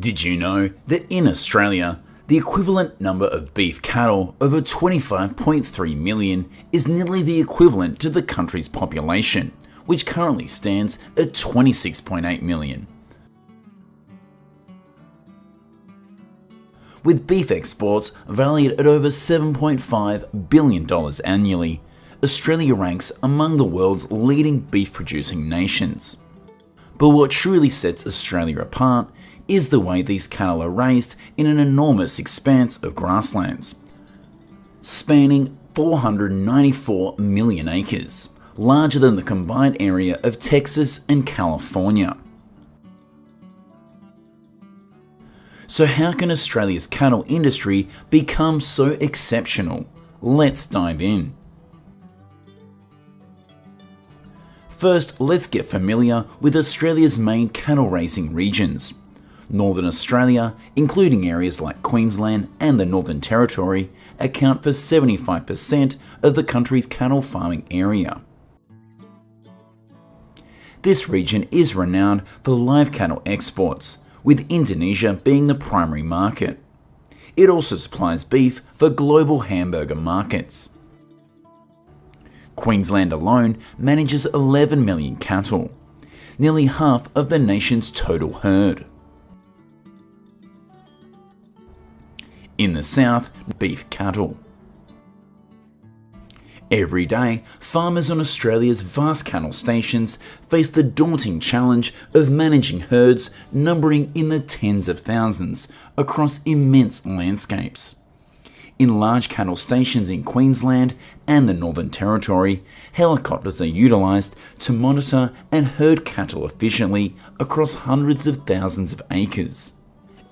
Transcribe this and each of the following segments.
Did you know that in Australia, the equivalent number of beef cattle over 25.3 million is nearly the equivalent to the country's population, which currently stands at 26.8 million. With beef exports valued at over $7.5 billion annually, Australia ranks among the world's leading beef-producing nations. But what truly sets Australia apart is the way these cattle are raised in an enormous expanse of grasslands, spanning 494 million acres, larger than the combined area of Texas and California. So how can Australia's cattle industry become so exceptional? Let's dive in. First, let's get familiar with Australia's main cattle raising regions. Northern Australia, including areas like Queensland and the Northern Territory, account for 75% of the country's cattle farming area. This region is renowned for live cattle exports, with Indonesia being the primary market. It also supplies beef for global hamburger markets. Queensland alone manages 11 million cattle, nearly half of the nation's total herd. In the south, beef cattle. Every day, farmers on Australia's vast cattle stations face the daunting challenge of managing herds numbering in the tens of thousands across immense landscapes. In large cattle stations in Queensland and the Northern Territory, helicopters are utilised to monitor and herd cattle efficiently across hundreds of thousands of acres.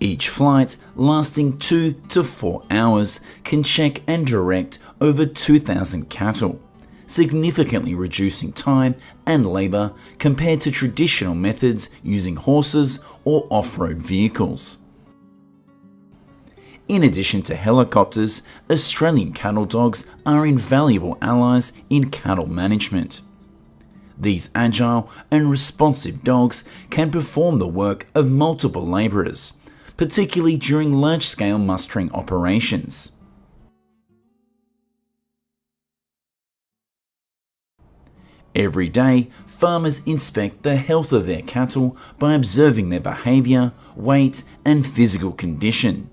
Each flight, lasting 2 to 4 hours, can check and direct over 2,000 cattle, significantly reducing time and labour compared to traditional methods using horses or off-road vehicles. In addition to helicopters, Australian cattle dogs are invaluable allies in cattle management. These agile and responsive dogs can perform the work of multiple labourers, particularly during large-scale mustering operations. Every day, farmers inspect the health of their cattle by observing their behaviour, weight, and physical condition.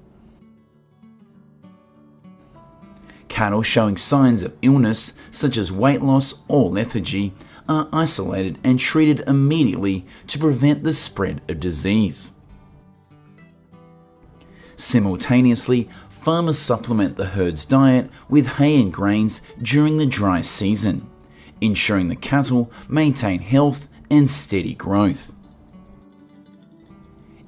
Cattle showing signs of illness, such as weight loss or lethargy, are isolated and treated immediately to prevent the spread of disease. Simultaneously, farmers supplement the herd's diet with hay and grains during the dry season, ensuring the cattle maintain health and steady growth.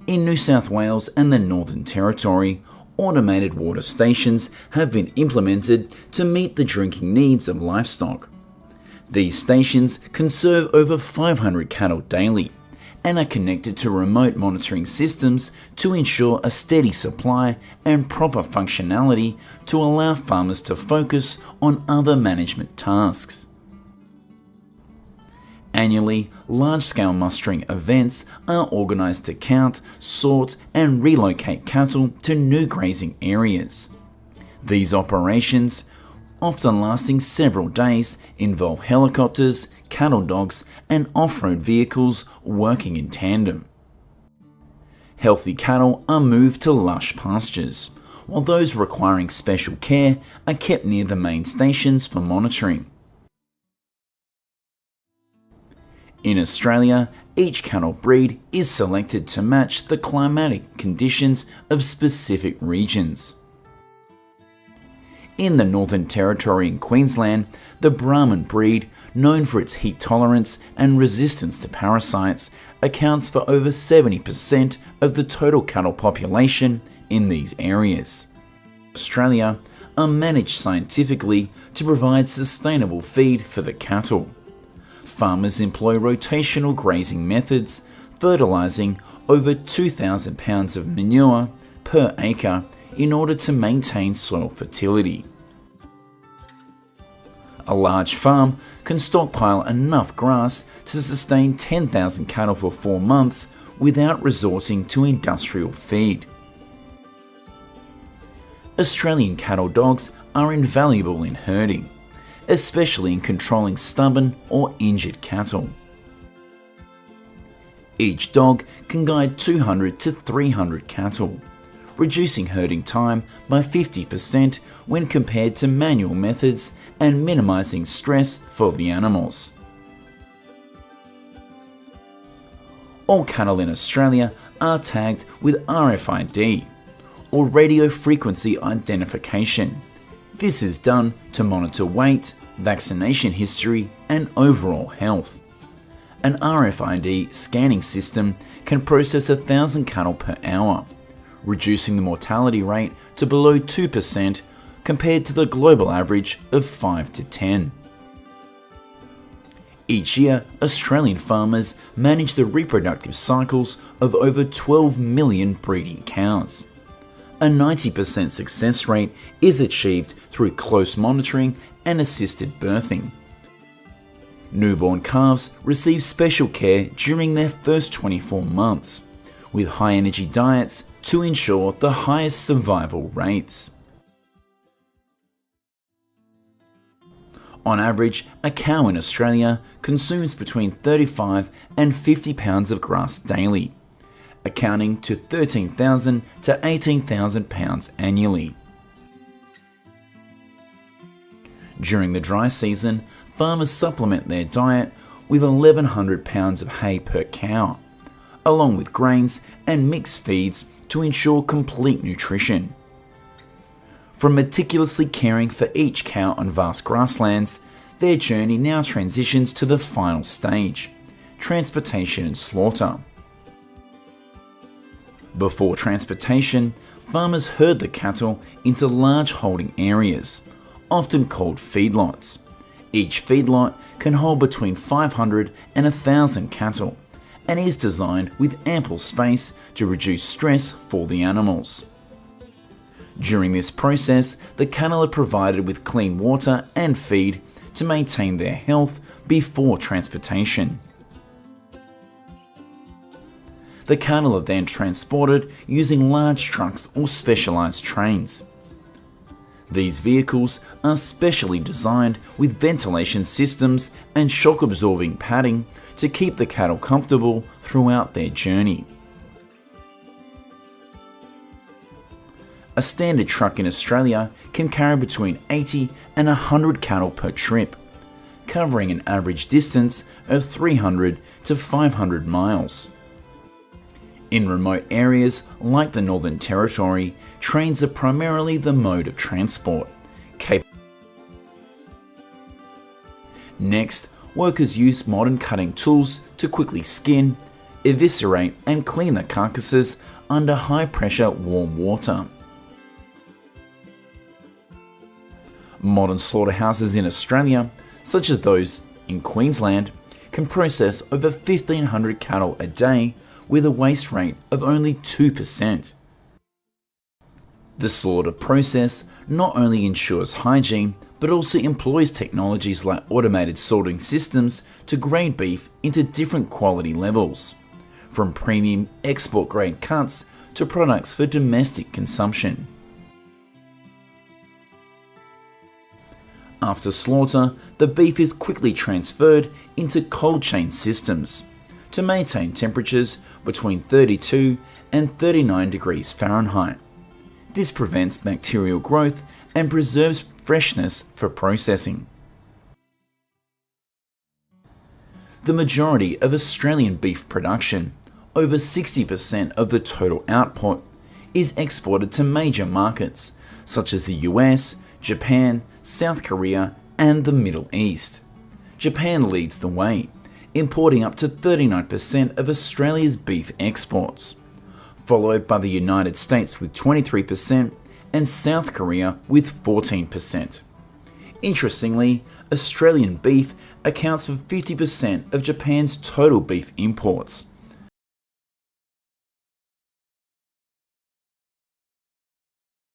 In New South Wales and the Northern Territory, automated water stations have been implemented to meet the drinking needs of livestock. These stations can serve over 500 cattle daily and are connected to remote monitoring systems to ensure a steady supply and proper functionality to allow farmers to focus on other management tasks. Annually, large-scale mustering events are organised to count, sort and relocate cattle to new grazing areas. These operations, often lasting several days, involve helicopters, cattle dogs and off-road vehicles working in tandem. Healthy cattle are moved to lush pastures, while those requiring special care are kept near the main stations for monitoring. In Australia, each cattle breed is selected to match the climatic conditions of specific regions. In the Northern Territory in Queensland, the Brahman breed, known for its heat tolerance and resistance to parasites, accounts for over 70% of the total cattle population in these areas. Australia are managed scientifically to provide sustainable feed for the cattle. Farmers employ rotational grazing methods, fertilising over 2,000 pounds of manure per acre in order to maintain soil fertility. A large farm can stockpile enough grass to sustain 10,000 cattle for 4 months without resorting to industrial feed. Australian cattle dogs are invaluable in herding, especially in controlling stubborn or injured cattle. Each dog can guide 200 to 300 cattle, reducing herding time by 50% when compared to manual methods and minimizing stress for the animals. All cattle in Australia are tagged with RFID, or radio frequency identification. This is done to monitor weight, vaccination history, and overall health. An RFID scanning system can process 1,000 cattle per hour, reducing the mortality rate to below 2% compared to the global average of 5 to 10. Each year, Australian farmers manage the reproductive cycles of over 12 million breeding cows. A 90% success rate is achieved through close monitoring and assisted birthing. Newborn calves receive special care during their first 24 months, with high-energy diets to ensure the highest survival rates. On average, a cow in Australia consumes between 35 and 50 pounds of grass daily, accounting to 13,000 to 18,000 pounds annually. During the dry season, farmers supplement their diet with 1,100 pounds of hay per cow, along with grains and mixed feeds to ensure complete nutrition. From meticulously caring for each cow on vast grasslands, their journey now transitions to the final stage, transportation and slaughter. Before transportation, farmers herd the cattle into large holding areas, often called feedlots. Each feedlot can hold between 500 and 1,000 cattle and is designed with ample space to reduce stress for the animals. During this process, the cattle are provided with clean water and feed to maintain their health before transportation. The cattle are then transported using large trucks or specialized trains. These vehicles are specially designed with ventilation systems and shock-absorbing padding to keep the cattle comfortable throughout their journey. A standard truck in Australia can carry between 80 and 100 cattle per trip, covering an average distance of 300 to 500 miles. In remote areas like the Northern Territory, trains are primarily the mode of transport. Next, workers use modern cutting tools to quickly skin, eviscerate and clean the carcasses under high-pressure warm water. Modern slaughterhouses in Australia, such as those in Queensland, can process over 1,500 cattle a day with a waste rate of only 2%. The slaughter process not only ensures hygiene, but also employs technologies like automated sorting systems to grade beef into different quality levels, from premium export-grade cuts to products for domestic consumption. After slaughter, the beef is quickly transferred into cold chain systems to maintain temperatures between 32 and 39 degrees Fahrenheit. This prevents bacterial growth and preserves freshness for processing. The majority of Australian beef production, over 60% of the total output, is exported to major markets such as the US, Japan, South Korea, and the Middle East. Japan leads the way, importing up to 39% of Australia's beef exports, followed by the United States with 23% and South Korea with 14%. Interestingly, Australian beef accounts for 50% of Japan's total beef imports,